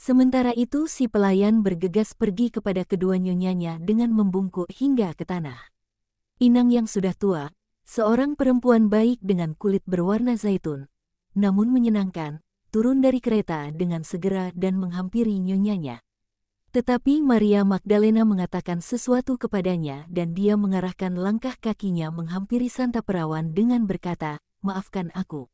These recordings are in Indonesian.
Sementara itu si pelayan bergegas pergi kepada kedua nyonyanya dengan membungkuk hingga ke tanah. Inang yang sudah tua, seorang perempuan baik dengan kulit berwarna zaitun, namun menyenangkan, turun dari kereta dengan segera dan menghampiri nyonyanya. Tetapi Maria Magdalena mengatakan sesuatu kepadanya dan dia mengarahkan langkah kakinya menghampiri Santa Perawan dengan berkata, "Maafkan aku.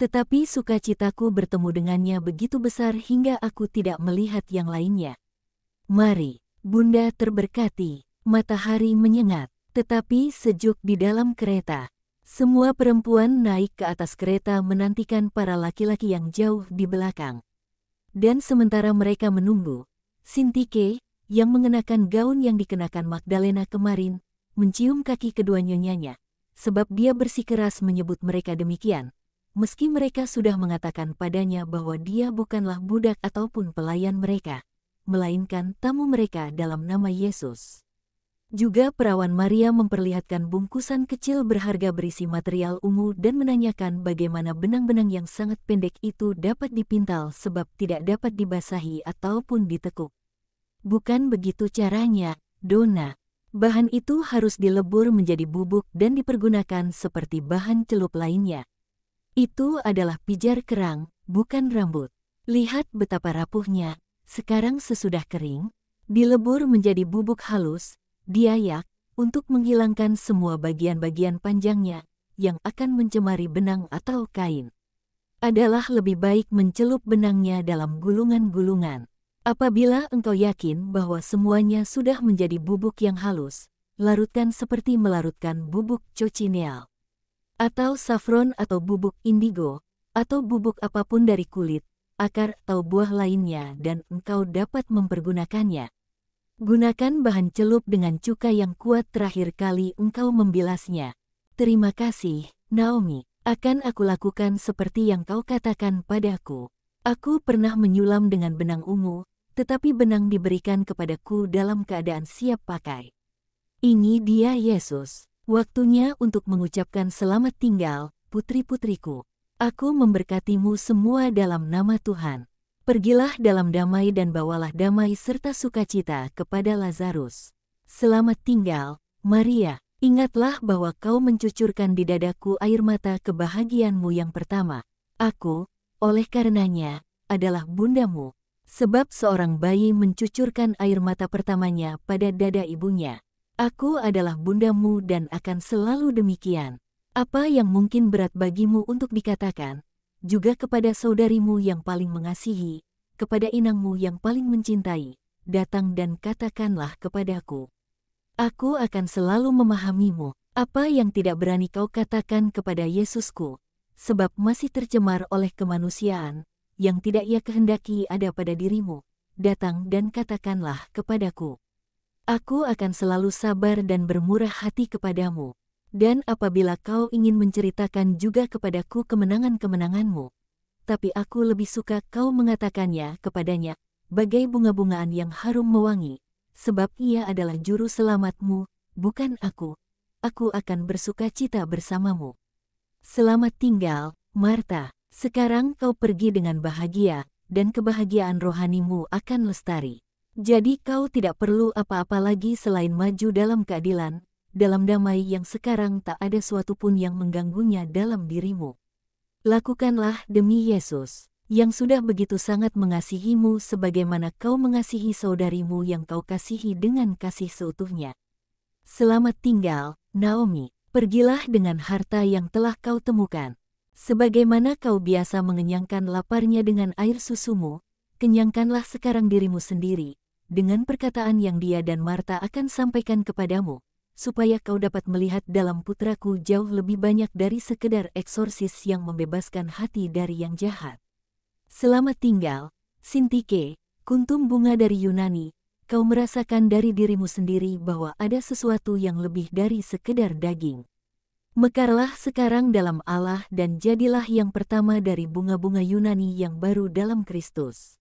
Tetapi sukacitaku bertemu dengannya begitu besar hingga aku tidak melihat yang lainnya. Mari, Bunda terberkati." Matahari menyengat, tetapi sejuk di dalam kereta. Semua perempuan naik ke atas kereta menantikan para laki-laki yang jauh di belakang. Dan sementara mereka menunggu, Sintike, yang mengenakan gaun yang dikenakan Magdalena kemarin, mencium kaki kedua nyonyanya, sebab dia bersikeras menyebut mereka demikian, meski mereka sudah mengatakan padanya bahwa dia bukanlah budak ataupun pelayan mereka, melainkan tamu mereka dalam nama Yesus. Juga perawan Maria memperlihatkan bungkusan kecil berharga berisi material ungu dan menanyakan bagaimana benang-benang yang sangat pendek itu dapat dipintal sebab tidak dapat dibasahi ataupun ditekuk. Bukan begitu caranya, Dona. Bahan itu harus dilebur menjadi bubuk dan dipergunakan seperti bahan celup lainnya. Itu adalah pijar kerang, bukan rambut. Lihat betapa rapuhnya. Sekarang sesudah kering, dilebur menjadi bubuk halus, diayak, untuk menghilangkan semua bagian-bagian panjangnya, yang akan mencemari benang atau kain. Adalah lebih baik mencelup benangnya dalam gulungan-gulungan. Apabila engkau yakin bahwa semuanya sudah menjadi bubuk yang halus, larutkan seperti melarutkan bubuk cochineal, atau safron atau bubuk indigo, atau bubuk apapun dari kulit, akar atau buah lainnya dan engkau dapat mempergunakannya. Gunakan bahan celup dengan cuka yang kuat terakhir kali engkau membilasnya. Terima kasih, Naomi. Akan aku lakukan seperti yang kau katakan padaku. Aku pernah menyulam dengan benang ungu, tetapi benang diberikan kepadaku dalam keadaan siap pakai. Ini dia Yesus, waktunya untuk mengucapkan selamat tinggal, putri-putriku. Aku memberkatimu semua dalam nama Tuhan. Pergilah dalam damai dan bawalah damai serta sukacita kepada Lazarus. Selamat tinggal, Maria. Ingatlah bahwa kau mencucurkan di dadaku air mata kebahagiaanmu yang pertama. Aku, oleh karenanya, adalah bundamu, sebab seorang bayi mencucurkan air mata pertamanya pada dada ibunya. Aku adalah bundamu dan akan selalu demikian. Apa yang mungkin berat bagimu untuk dikatakan, juga kepada saudarimu yang paling mengasihi, kepada inangmu yang paling mencintai, datang dan katakanlah kepadaku. Aku akan selalu memahamimu, apa yang tidak berani kau katakan kepada Yesusku, sebab masih tercemar oleh kemanusiaan, yang tidak ia kehendaki ada pada dirimu, datang dan katakanlah kepadaku. Aku akan selalu sabar dan bermurah hati kepadamu, dan apabila kau ingin menceritakan juga kepadaku kemenangan-kemenanganmu, tapi aku lebih suka kau mengatakannya kepadanya, bagai bunga-bungaan yang harum mewangi, sebab ia adalah juru selamatmu, bukan aku. Aku akan bersuka cita bersamamu. Selamat tinggal, Marta. Sekarang kau pergi dengan bahagia, dan kebahagiaan rohanimu akan lestari. Jadi kau tidak perlu apa-apa lagi selain maju dalam keadilan, dalam damai yang sekarang tak ada suatu pun yang mengganggunya dalam dirimu. Lakukanlah demi Yesus, yang sudah begitu sangat mengasihimu sebagaimana kau mengasihi saudarimu yang kau kasihi dengan kasih seutuhnya. Selamat tinggal, Naomi. Pergilah dengan harta yang telah kau temukan. Sebagaimana kau biasa mengenyangkan laparnya dengan air susumu, kenyangkanlah sekarang dirimu sendiri, dengan perkataan yang dia dan Marta akan sampaikan kepadamu, supaya kau dapat melihat dalam putraku jauh lebih banyak dari sekedar eksorsis yang membebaskan hati dari yang jahat. Selamat tinggal, Sintike, kuntum bunga dari Yunani, kau merasakan dari dirimu sendiri bahwa ada sesuatu yang lebih dari sekedar daging. Mekarlah sekarang dalam Allah dan jadilah yang pertama dari bunga-bunga Yunani yang baru dalam Kristus.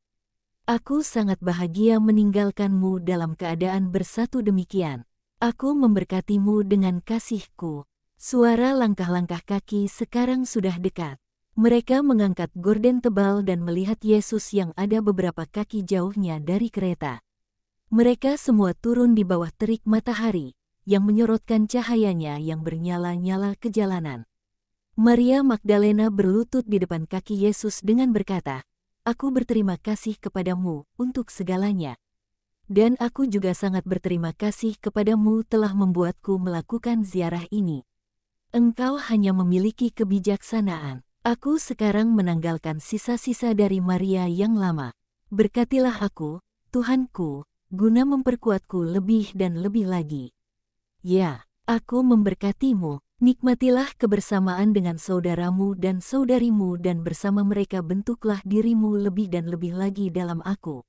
Aku sangat bahagia meninggalkanmu dalam keadaan bersatu demikian. Aku memberkatimu dengan kasihku. Suara langkah-langkah kaki sekarang sudah dekat. Mereka mengangkat gorden tebal dan melihat Yesus yang ada beberapa kaki jauhnya dari kereta. Mereka semua turun di bawah terik matahari, yang menyorotkan cahayanya yang bernyala-nyala ke jalanan. Maria Magdalena berlutut di depan kaki Yesus dengan berkata, "Aku berterima kasih kepadamu untuk segalanya. Dan aku juga sangat berterima kasih kepadamu telah membuatku melakukan ziarah ini. Engkau hanya memiliki kebijaksanaan. Aku sekarang menanggalkan sisa-sisa dari Maria yang lama. Berkatilah aku, Tuhanku, guna memperkuatku lebih dan lebih lagi. Ya, aku memberkatimu. Nikmatilah kebersamaan dengan saudaramu dan saudarimu dan bersama mereka bentuklah dirimu lebih dan lebih lagi dalam aku.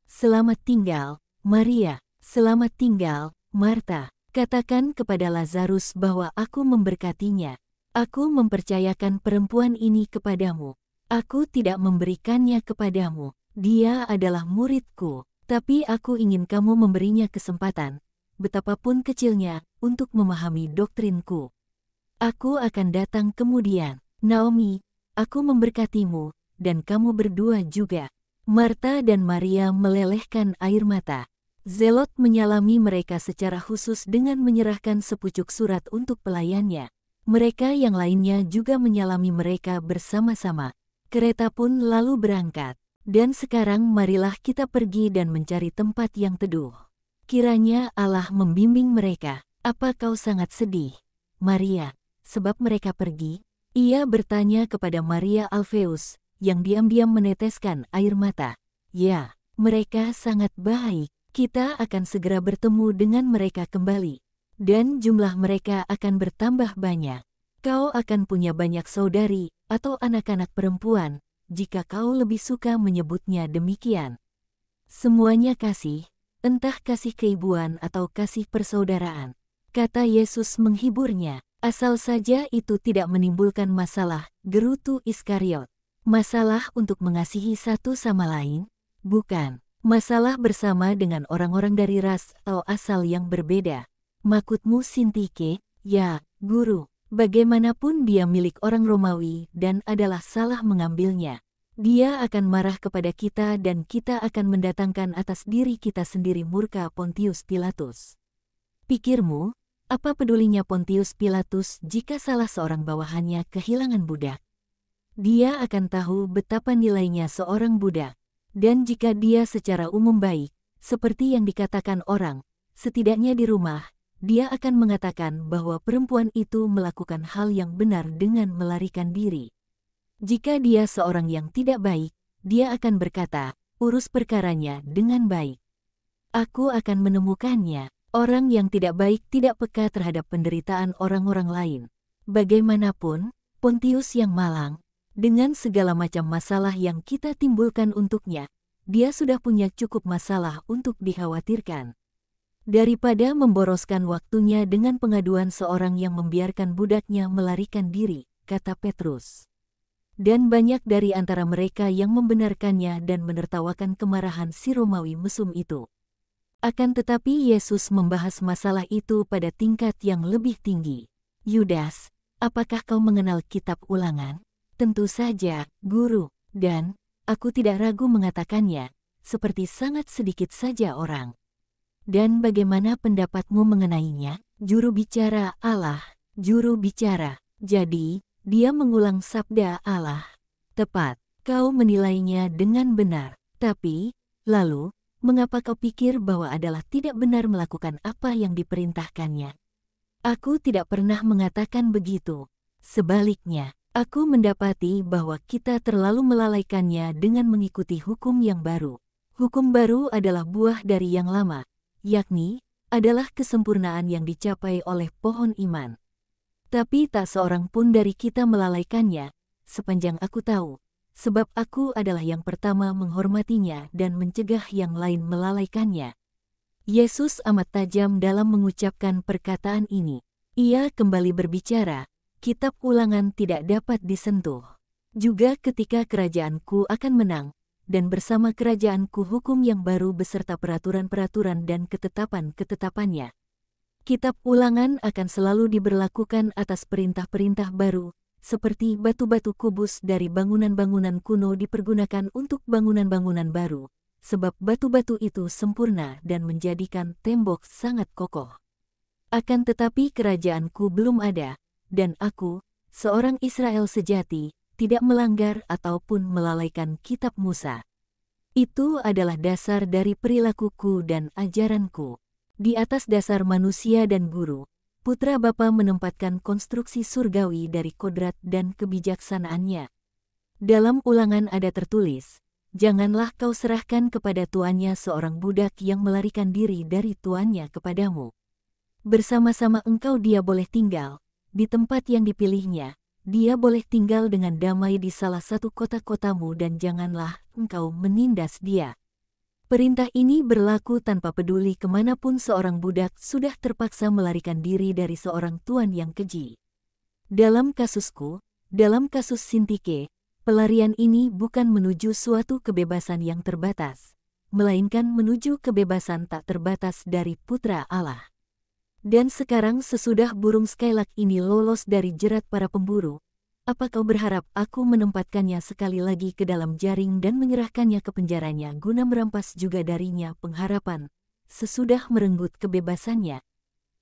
Selamat tinggal, Maria. Selamat tinggal, Marta. Katakan kepada Lazarus bahwa aku memberkatinya. Aku mempercayakan perempuan ini kepadamu. Aku tidak memberikannya kepadamu. Dia adalah muridku, tapi aku ingin kamu memberinya kesempatan, betapapun kecilnya, untuk memahami doktrinku. Aku akan datang kemudian. Naomi, aku memberkatimu, dan kamu berdua juga." Marta dan Maria melelehkan air mata. Zelot menyalami mereka secara khusus dengan menyerahkan sepucuk surat untuk pelayannya. Mereka yang lainnya juga menyalami mereka bersama-sama. Kereta pun lalu berangkat. Dan sekarang marilah kita pergi dan mencari tempat yang teduh. Kiranya Allah membimbing mereka. Apa kau sangat sedih, Maria, sebab mereka pergi? Ia bertanya kepada Maria Alfeus, yang diam-diam meneteskan air mata. Ya, mereka sangat baik. Kita akan segera bertemu dengan mereka kembali. Dan jumlah mereka akan bertambah banyak. Kau akan punya banyak saudari atau anak-anak perempuan, jika kau lebih suka menyebutnya demikian. Semuanya kasih, entah kasih keibuan atau kasih persaudaraan, kata Yesus menghiburnya. Asal saja itu tidak menimbulkan masalah, gerutu Iskariot. Masalah untuk mengasihi satu sama lain? Bukan. Masalah bersama dengan orang-orang dari ras atau asal yang berbeda. Makutmu Sintike, ya, guru. Bagaimanapun dia milik orang Romawi dan adalah salah mengambilnya. Dia akan marah kepada kita dan kita akan mendatangkan atas diri kita sendiri murka Pontius Pilatus. Pikirmu, apa pedulinya Pontius Pilatus jika salah seorang bawahannya kehilangan budak? Dia akan tahu betapa nilainya seorang budak. Dan jika dia secara umum baik, seperti yang dikatakan orang, setidaknya di rumah, dia akan mengatakan bahwa perempuan itu melakukan hal yang benar dengan melarikan diri. Jika dia seorang yang tidak baik, dia akan berkata, urus perkaranya dengan baik. Aku akan menemukannya. Orang yang tidak baik tidak peka terhadap penderitaan orang-orang lain. Bagaimanapun, Pontius yang malang, dengan segala macam masalah yang kita timbulkan untuknya, dia sudah punya cukup masalah untuk dikhawatirkan. Daripada memboroskan waktunya dengan pengaduan seorang yang membiarkan budaknya melarikan diri, kata Petrus. Dan banyak dari antara mereka yang membenarkannya dan menertawakan kemarahan si Romawi mesum itu. Akan tetapi Yesus membahas masalah itu pada tingkat yang lebih tinggi. Yudas, apakah kau mengenal kitab Ulangan? Tentu saja, guru, dan aku tidak ragu mengatakannya, seperti sangat sedikit saja orang. Dan bagaimana pendapatmu mengenainya? Juru bicara Allah, juru bicara. Jadi, dia mengulang sabda Allah. Tepat, kau menilainya dengan benar. Tapi, lalu, mengapa kau pikir bahwa adalah tidak benar melakukan apa yang diperintahkannya? Aku tidak pernah mengatakan begitu. Sebaliknya, aku mendapati bahwa kita terlalu melalaikannya dengan mengikuti hukum yang baru. Hukum baru adalah buah dari yang lama, yakni, adalah kesempurnaan yang dicapai oleh pohon iman. Tapi tak seorang pun dari kita melalaikannya, sepanjang aku tahu, sebab aku adalah yang pertama menghormatinya dan mencegah yang lain melalaikannya. Yesus amat tajam dalam mengucapkan perkataan ini. Ia kembali berbicara, kitab Ulangan tidak dapat disentuh. Juga ketika kerajaanku akan menang, dan bersama kerajaanku hukum yang baru beserta peraturan-peraturan dan ketetapan-ketetapannya. Kitab Ulangan akan selalu diberlakukan atas perintah-perintah baru, seperti batu-batu kubus dari bangunan-bangunan kuno dipergunakan untuk bangunan-bangunan baru, sebab batu-batu itu sempurna dan menjadikan tembok sangat kokoh. Akan tetapi kerajaanku belum ada, dan aku, seorang Israel sejati, tidak melanggar ataupun melalaikan kitab Musa. Itu adalah dasar dari perilakuku dan ajaranku. Di atas dasar manusia dan guru, putra Bapa menempatkan konstruksi surgawi dari kodrat dan kebijaksanaannya. Dalam Ulangan ada tertulis, "Janganlah kau serahkan kepada tuannya seorang budak yang melarikan diri dari tuannya kepadamu. Bersama-sama engkau dia boleh tinggal, di tempat yang dipilihnya, dia boleh tinggal dengan damai di salah satu kota-kotamu dan janganlah engkau menindas dia." Perintah ini berlaku tanpa peduli kemanapun seorang budak sudah terpaksa melarikan diri dari seorang tuan yang keji. Dalam kasusku, dalam kasus Sintike, pelarian ini bukan menuju suatu kebebasan yang terbatas, melainkan menuju kebebasan tak terbatas dari Putra Allah. Dan sekarang sesudah burung skylak ini lolos dari jerat para pemburu, apa kau berharap aku menempatkannya sekali lagi ke dalam jaring dan menyerahkannya ke penjaranya guna merampas juga darinya pengharapan, sesudah merenggut kebebasannya?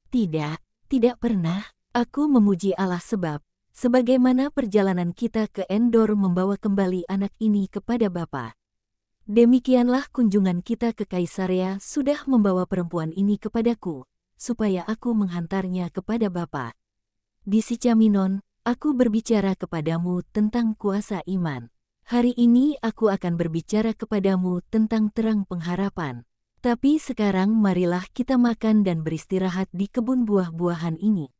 Tidak, tidak pernah. Aku memuji Allah sebab, sebagaimana perjalanan kita ke Endor membawa kembali anak ini kepada Bapa, demikianlah kunjungan kita ke Kaisarea sudah membawa perempuan ini kepadaku, supaya aku menghantarnya kepada Bapa. Di Sicaminon, aku berbicara kepadamu tentang kuasa iman. Hari ini aku akan berbicara kepadamu tentang terang pengharapan. Tapi sekarang marilah kita makan dan beristirahat di kebun buah-buahan ini.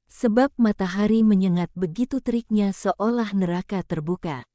Sebab matahari menyengat begitu teriknya seolah neraka terbuka.